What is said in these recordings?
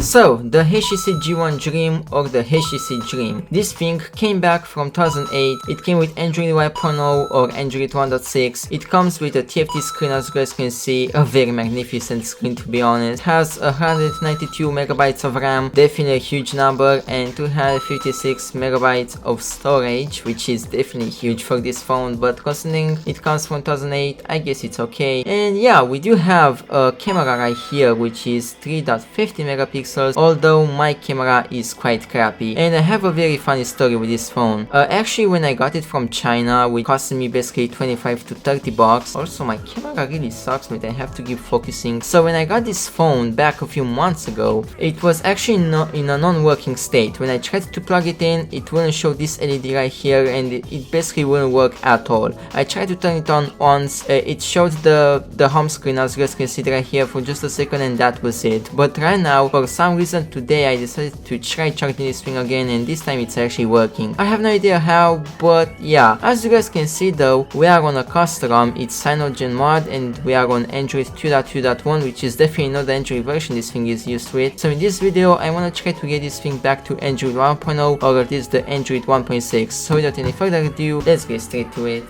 So, the HTC G1 Dream or the HTC Dream. This thing came back from 2008, it came with Android 1.0 or Android 1.6, it comes with a TFT screen as you guys can see, a very magnificent screen to be honest, it has 192 megabytes of RAM, definitely a huge number, and 256 megabytes of storage, which is definitely huge for this phone, but considering it comes from 2008, I guess it's okay. And yeah, we do have a camera right here which is 3.50 megapixels, although my camera is quite crappy. And I have a very funny story with this phone. Actually, when I got it from China, which cost me basically 25 to 30 bucks. Also, my camera really sucks, but I have to keep focusing. So when I got this phone back a few months ago, it was actually in a non-working state. When I tried to plug it in, it wouldn't show this LED right here, and it basically wouldn't work at all. I tried to turn it on once, it showed the home screen as you guys can see right here for just a second, and that was it. But right now, for some reason today, I decided to try charging this thing again, and this time it's actually working. I have no idea how, but yeah. As you guys can see though, we are on a custom, it's Cyanogen mod, and we are on Android 2.2.1, which is definitely not the Android version this thing is used with. So in this video, I want to try to get this thing back to Android 1.0 or at least the Android 1.6. So without any further ado, let's get straight to it.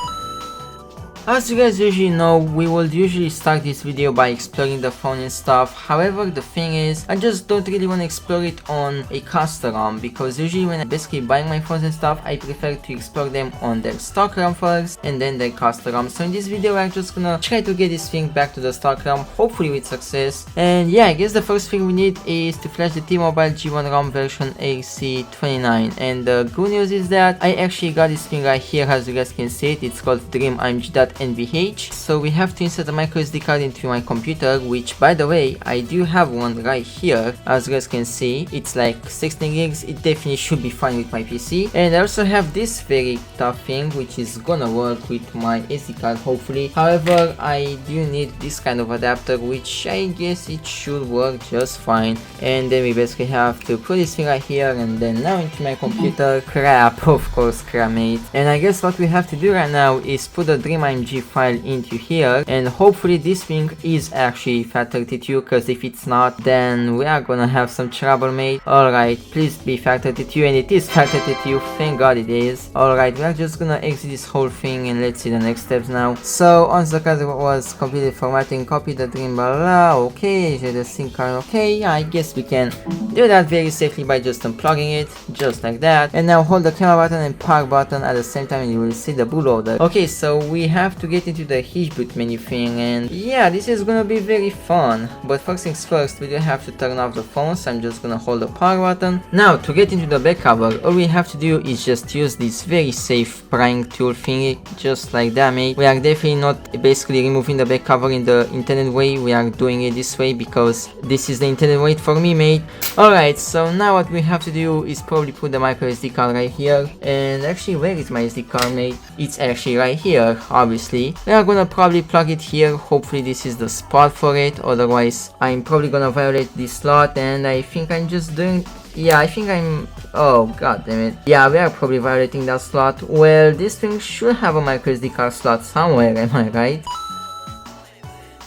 As you guys usually know, we will usually start this video by exploring the phone and stuff. However, the thing is, I just don't really want to explore it on a custom, because usually when I'm basically buying my phones and stuff, I prefer to explore them on their stock ROM first and then their custom. So in this video, I'm just gonna try to get this thing back to the stock ROM, hopefully with success. And yeah, I guess the first thing we need is to flash the T-Mobile G1 ROM version AC29. And the good news is that I actually got this thing right here, as you guys can see it. It's called Dream.NVH. So we have to insert the micro SD card into my computer, which by the way, I do have one right here. As you guys can see, it's like 16 gigs, it definitely should be fine with my PC. And I also have this very tough thing, which is gonna work with my SD card hopefully. However, I do need this kind of adapter, which I guess it should work just fine. And then we basically have to put this thing right here, and then now into my computer. Crap, of course, crap mate. And I guess what we have to do right now is put the Dream.img file into here, and hopefully this thing is actually FAT32, because if it's not, then we are gonna have some trouble mate. Alright, please be FAT32, and it is FAT32, thank god it is. Alright, we are just gonna exit this whole thing and let's see the next steps now. So once the card was completed formatting, copy the Dream blah blah, okay, the SIM card, okay, I guess we can do that very safely by just unplugging it, just like that. And now hold the camera button and power button at the same time and you will see the bootloader. Okay, so we have to get into the boot menu thing, and yeah, this is gonna be very fun. But first things first, we do have to turn off the phone, so I'm just gonna hold the power button. Now to get into the back cover, all we have to do is just use this very safe prying tool thingy, just like that mate. We are definitely not basically removing the back cover in the intended way, we are doing it this way because this is the intended way for me mate. Alright, so now what we have to do is probably put the micro SD card right here. And actually, where is my SD card mate? It's actually right here, obviously. We are gonna probably plug it here, hopefully this is the spot for it, otherwise I'm probably gonna violate this slot, and I think I'm just doing, yeah, I think I'm, oh god damn it, yeah, we are probably violating that slot. Well, this thing should have a micro SD card slot somewhere, am I right?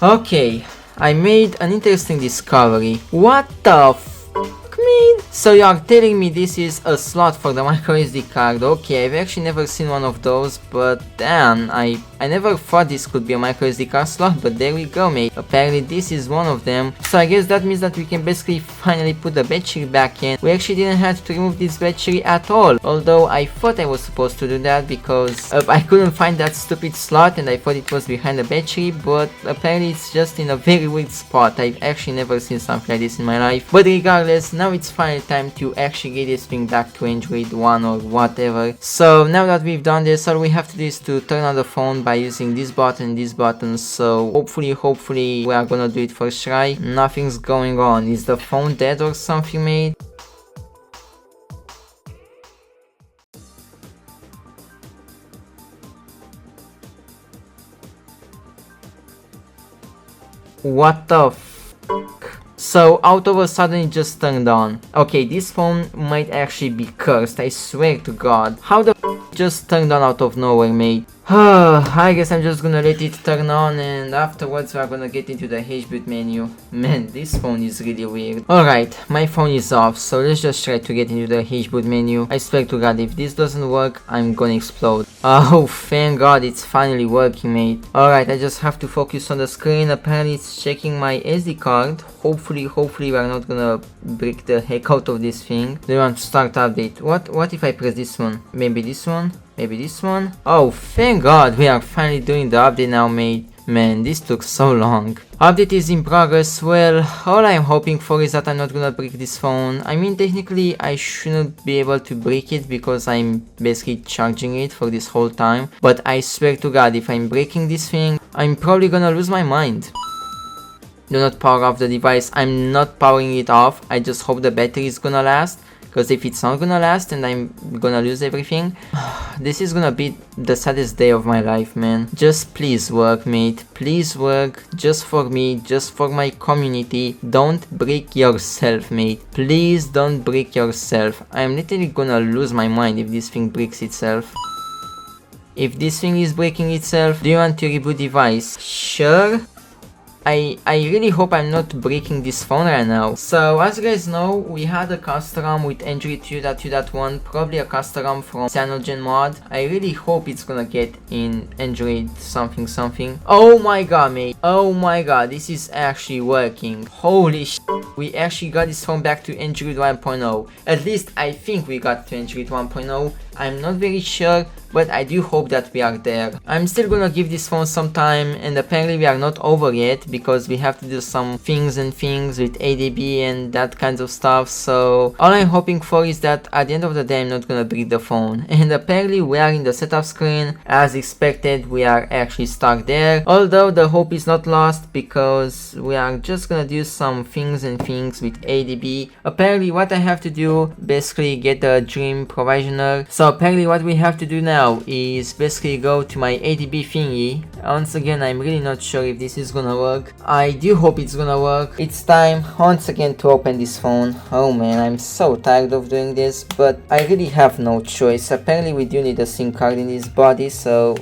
Okay, I made an interesting discovery. What the mean? So you are telling me this is a slot for the micro SD card? Okay, I've actually never seen one of those, but damn, I never thought this could be a micro SD card slot, but there we go mate. Apparently this is one of them. So I guess that means that we can basically finally put the battery back in. We actually didn't have to remove this battery at all, although I thought I was supposed to do that because I couldn't find that stupid slot and I thought it was behind the battery, but apparently it's just in a very weird spot. I've actually never seen something like this in my life. But regardless, now it's finally time to actually get this thing back to Android 1 or whatever. So now that we've done this, all we have to do is to turn on the phone by using this button and this button. So hopefully we are gonna do it first try. Nothing's going on. Is the phone dead or something mate? What the f***? So out of a sudden it just turned on. Okay, this phone might actually be cursed, I swear to god. How the f*** just turned on out of nowhere, mate? I guess I'm just gonna let it turn on, and afterwards we are gonna get into the HBoot menu. Man, this phone is really weird. Alright, my phone is off, so let's just try to get into the HBoot menu. I swear to god, if this doesn't work, I'm gonna explode. Oh, thank god, it's finally working, mate. Alright, I just have to focus on the screen. Apparently it's checking my SD card. Hopefully we are not gonna break the heck out of this thing. Do you want to start update? What if I press this one? Maybe this one? Maybe this one? Oh, thank god, we are finally doing the update now, mate. Man, this took so long. Update is in progress. Well, all I'm hoping for is that I'm not gonna break this phone. I mean, technically, I shouldn't be able to break it because I'm basically charging it for this whole time. But I swear to god, if I'm breaking this thing, I'm probably gonna lose my mind. Do not power off the device. I'm not powering it off. I just hope the battery is gonna last. Because if it's not gonna last and I'm gonna lose everything, this is gonna be the saddest day of my life, man. Just please work, mate. Please work. Just for me, just for my community. Don't break yourself, mate. Please don't break yourself. I'm literally gonna lose my mind if this thing breaks itself. If this thing is breaking itself, do you want to reboot device? Sure. I really hope I'm not breaking this phone right now. So as you guys know, we had a custom with Android 2.2.1, probably a custom from Cyanogen mod. I really hope it's gonna get in Android something. Oh my god, mate. Oh my god, this is actually working. Holy sh**. We actually got this phone back to Android 1.0. At least I think we got to Android 1.0. I'm not very sure, but I do hope that we are there. I'm still gonna give this phone some time, and apparently we are not over yet because we have to do some things with ADB and that kinds of stuff. So all I'm hoping for is that at the end of the day I'm not gonna break the phone. And apparently we are in the setup screen. As expected, we are actually stuck there. Although the hope is not lost because we are just gonna do some things with ADB. Apparently what I have to do, basically get the Dream provisioner. So apparently what we have to do now is basically go to my ADB thingy. Once again, I'm really not sure if this is gonna work. I do hope it's gonna work. It's time once again to open this phone. Oh man, I'm so tired of doing this, but I really have no choice. Apparently we do need a SIM card in this body, so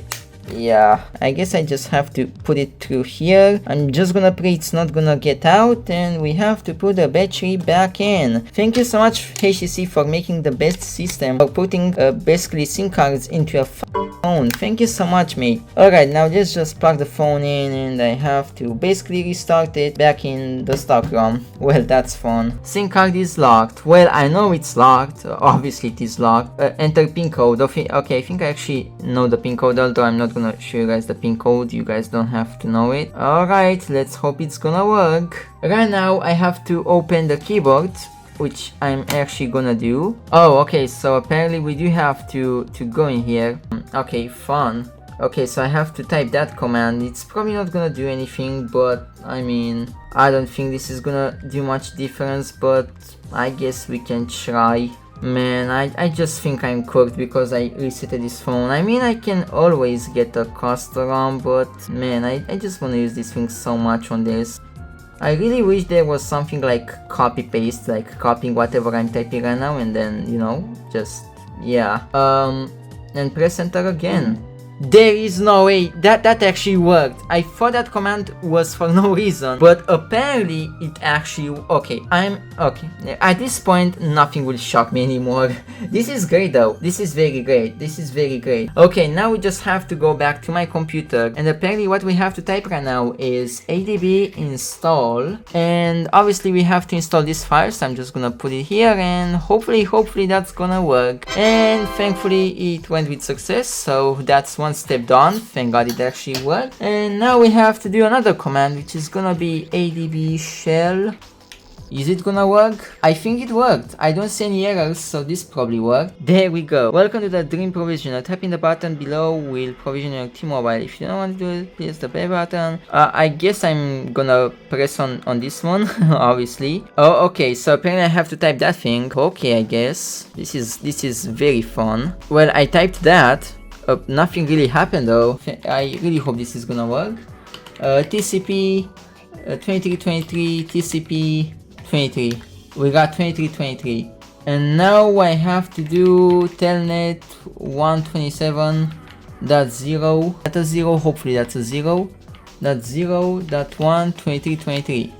yeah, I guess I just have to put it through here. I'm just gonna pray it's not gonna get out, and we have to put the battery back in. Thank you so much HTC for making the best system for putting basically SIM cards into a phone. Thank you so much, mate. Alright, now let's just plug the phone in, and I have to basically restart it back in the stock ROM. Well, that's fun. SIM card is locked. Well, I know it's locked. Obviously it is locked. Enter pin code. Okay, I think I actually know the pin code, although I'm not gonna show you guys the pin code. You guys don't have to know it. Alright, let's hope it's gonna work. Right now I have to open the keyboard, which I'm actually gonna do. Oh, okay, so apparently we do have to go in here. Okay, fun. Okay, so I have to type that command. It's probably not gonna do anything, but I mean, I don't think this is gonna do much difference, but I guess we can try. Man, I just think I'm cooked because I resetted this phone. I mean, I can always get a custom, but man, I just want to use this thing so much on this. I really wish there was something like copy paste, like copying whatever I'm typing right now and then, you know, just, yeah. And press enter again. There is no way that actually worked. I thought that command was for no reason, but apparently it actually okay. At this point, nothing will shock me anymore. This is great though. This is very great. Okay, now we just have to go back to my computer, and apparently what we have to type right now is adb install, and obviously we have to install this file. So I'm just gonna put it here, and hopefully that's gonna work. And thankfully it went with success. So that's one step done. Thank god it actually worked. And now we have to do another command, which is gonna be adb shell. Is it gonna work? I think it worked. I don't see any errors, so this probably worked. There we go. Welcome to the Dream Provisioner. Tapping the button below will provision your T-Mobile. If you don't want to do it, press the play button. I guess I'm gonna press on this one, obviously. Oh, okay, so apparently I have to type that thing. Okay, I guess. This is very fun. Well, I typed that. Nothing really happened though. I really hope this is gonna work. TCP 2323, TCP 23. We got 2323. And now I have to do telnet 127. .0, that's a 0, hopefully that's a 0, .0.1, 2323.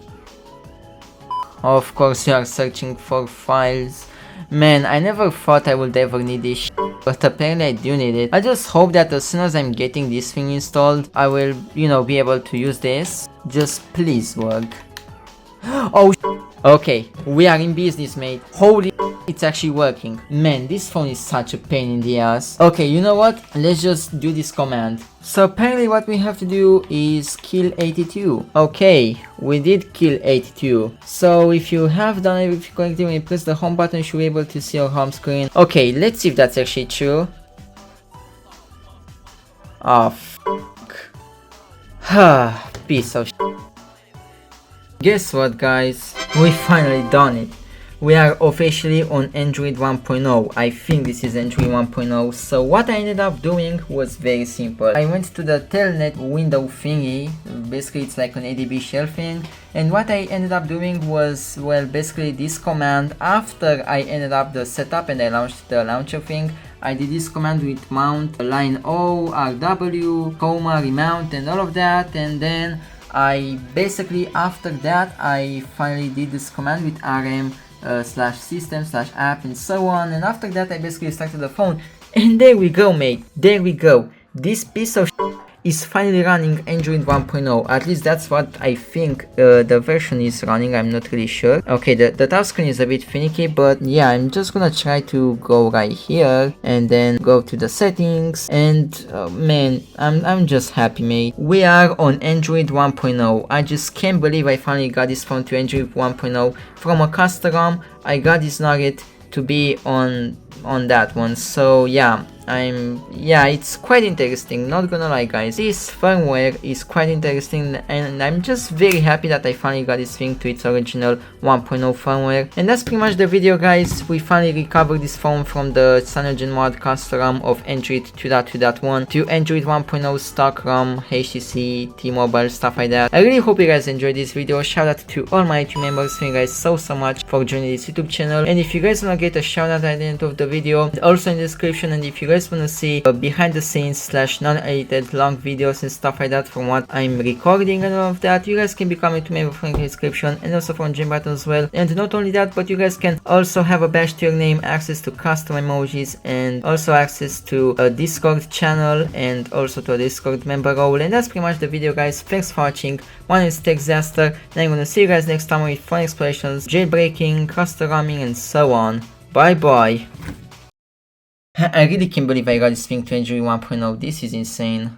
Of course you are searching for files. Man, I never thought I would ever need this but apparently I do need it. I just hope that as soon as I'm getting this thing installed, I will, you know, be able to use this. Just please work. Oh, okay, we are in business, mate. Holy, it's actually working. Man, this phone is such a pain in the ass. Okay, you know what? Let's just do this command. So apparently what we have to do is kill 82. Okay, we did kill 82. So if you have done everything correctly, when you press the home button, you should be able to see your home screen. Okay, let's see if that's actually true. Oh, f***. Piece of shit. Guess what, guys? We finally done it. We are officially on Android 1.0. I think this is Android 1.0. So what I ended up doing was very simple. I went to the telnet window thingy. Basically it's like an ADB shell thing. And what I ended up doing was, well, basically this command. After I ended up the setup and I launched the launcher thing, I did this command with mount line O, RW, comma, remount and all of that. And then I basically, after that, I finally did this command with rm /system/app and so on, and after that I basically started the phone, and there we go, mate, there we go. This piece of shit is finally running Android 1.0. At least that's what I think the version is running. I'm not really sure. Okay, the touchscreen is a bit finicky, but yeah, I'm just gonna try to go right here and then go to the settings, and man, I'm just happy, mate. We are on Android 1.0. I just can't believe I finally got this phone to Android 1.0 from a custom. I got this nugget to be on that one. So yeah, it's quite interesting, not gonna lie, guys. This firmware is quite interesting, and I'm just very happy that I finally got this thing to its original 1.0 firmware. And that's pretty much the video, guys. We finally recovered this phone from the CyanogenMod mod custom of Android 2.2.1 to Android 1.0 stock ROM, HTC, T-Mobile, stuff like that. I really hope you guys enjoyed this video. Shout out to all my YouTube members. Thank you guys so much for joining this YouTube channel. And if you guys wanna get a shout out at the end of the video, also in the description, and if you guys want to see behind the scenes / non-edited long videos and stuff like that from what I'm recording and all of that, you guys can become a member from the description and also from Gym button as well. And not only that, but you guys can also have a badge to your name, access to custom emojis, and also access to a Discord channel and also to a Discord member role. And that's pretty much the video, guys. Thanks for watching. My name is TechDisaster, and I'm gonna see you guys next time with fun explorations, jailbreaking, custom roaming, and so on. Bye bye. I really can't believe I got this thing to Android 1.0. This is insane.